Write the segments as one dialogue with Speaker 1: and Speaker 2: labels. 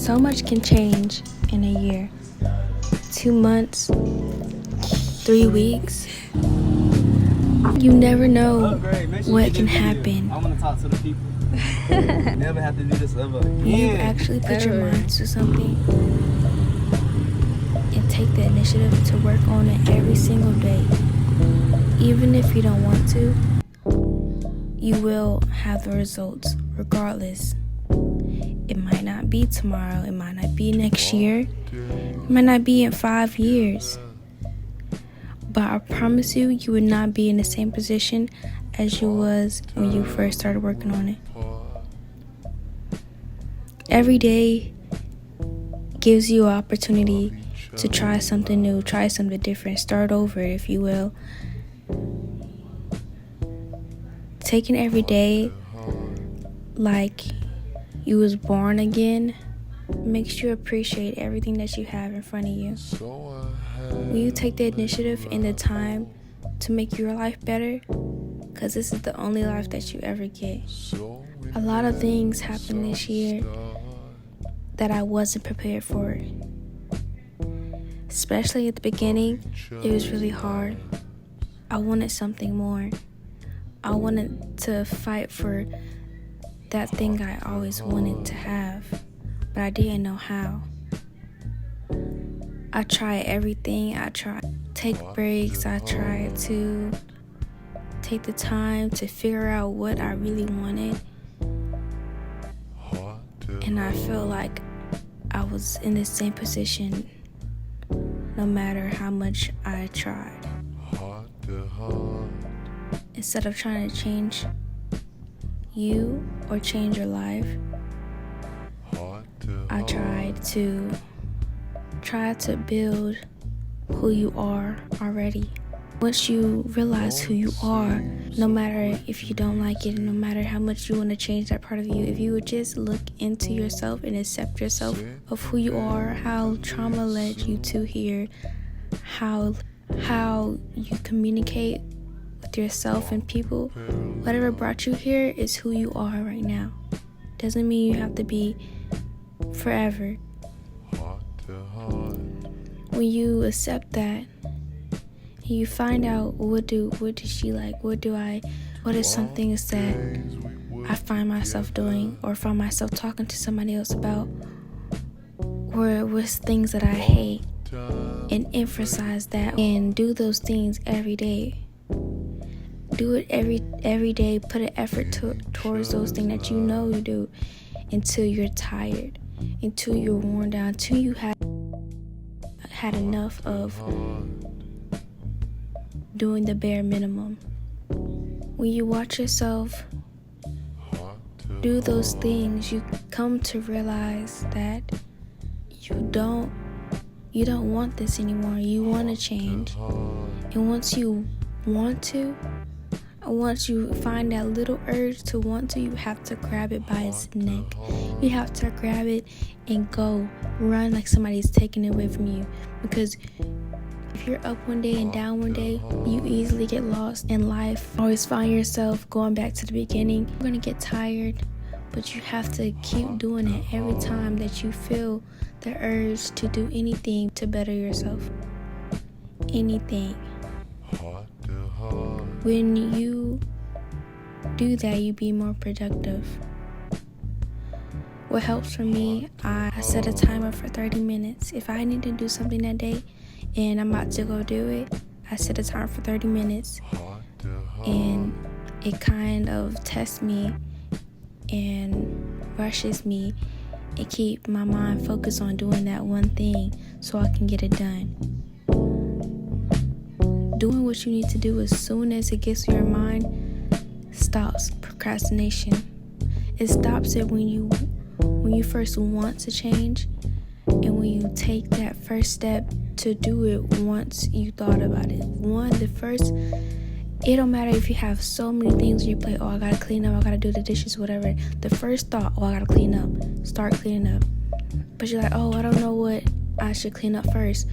Speaker 1: So much can change in a year. 2 months, 3 weeks. You never know what can happen.
Speaker 2: I want to talk to the people. Never have to do this ever again.
Speaker 1: You actually put your mind to something and take the initiative to work on it every single day. Even if you don't want to, you will have the results regardless. It might not be tomorrow, it might not be next year, it might not be in 5 years. But I promise you, you would not be in the same position as you was when you first started working on it. Every day gives you an opportunity to try something new, try something different, start over, if you will. Taking every day like you was born again makes you appreciate everything that you have in front of you. When you take the initiative and the time to make your life better, because this is the only life that you ever get. A lot of things happened this year that I wasn't prepared for. Especially at the beginning, it was really hard. I wanted something more. I wanted to fight for that thing I always wanted to have, but I didn't know how. I tried everything. I tried to take breaks. I tried to take the time to figure out what I really wanted. And I felt like I was in the same position no matter how much I tried. Instead of trying to change you or change your life, I tried to build who you are already. Once you realize who you are, no matter if you don't like it, no matter how much you want to change that part of you, if you would just look into yourself and accept yourself of who you are, how trauma led you to here, how you communicate with yourself and people, whatever brought you here is who you are right now. Doesn't mean you have to be forever. When you accept that, you find out what does she like, what is some things that I find myself doing or find myself talking to somebody else about, or what's things that I hate, and emphasize that and do those things every day. Do it every day. Put an effort towards those things that you know you do until you're tired, until you're worn down, until you had enough of doing the bare minimum. When you watch yourself do those things, you come to realize that you don't want this anymore. You want to change. And once you want to, once you find that little urge to want to, you have to grab it by its neck. You have to grab it and go run like somebody's taking it away from you. Because if you're up one day and down one day, you easily get lost in life. Always find yourself going back to the beginning. You're going to get tired, but you have to keep doing it every time that you feel the urge to do anything to better yourself. Anything. When you do that, you be more productive. What helps for me, I set a timer for 30 minutes. If I need to do something that day and I'm about to go do it, I set a timer for 30 minutes. And it kind of tests me and rushes me and keep my mind focused on doing that one thing so I can get it done. Doing what you need to do as soon as it gets to your mind stops procrastination. It stops it when you first want to change, and when you take that first step to do it once you thought about it. It don't matter if you have so many things on your plate. Oh, I gotta clean up, I gotta do the dishes, whatever. The first thought, oh, I gotta clean up. Start cleaning up. But you're like, oh, I don't know what I should clean up first.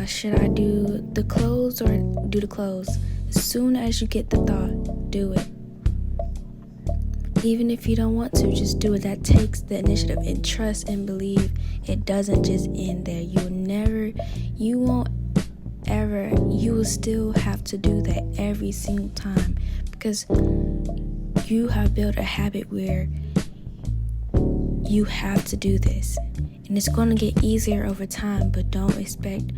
Speaker 1: Should I do the clothes or do the clothes? As soon as you get the thought, do it. Even if you don't want to, just do it. That takes the initiative, and trust and believe it doesn't just end there. You will still have to do that every single time, because you have built a habit where you have to do this, and it's going to get easier over time, but don't expect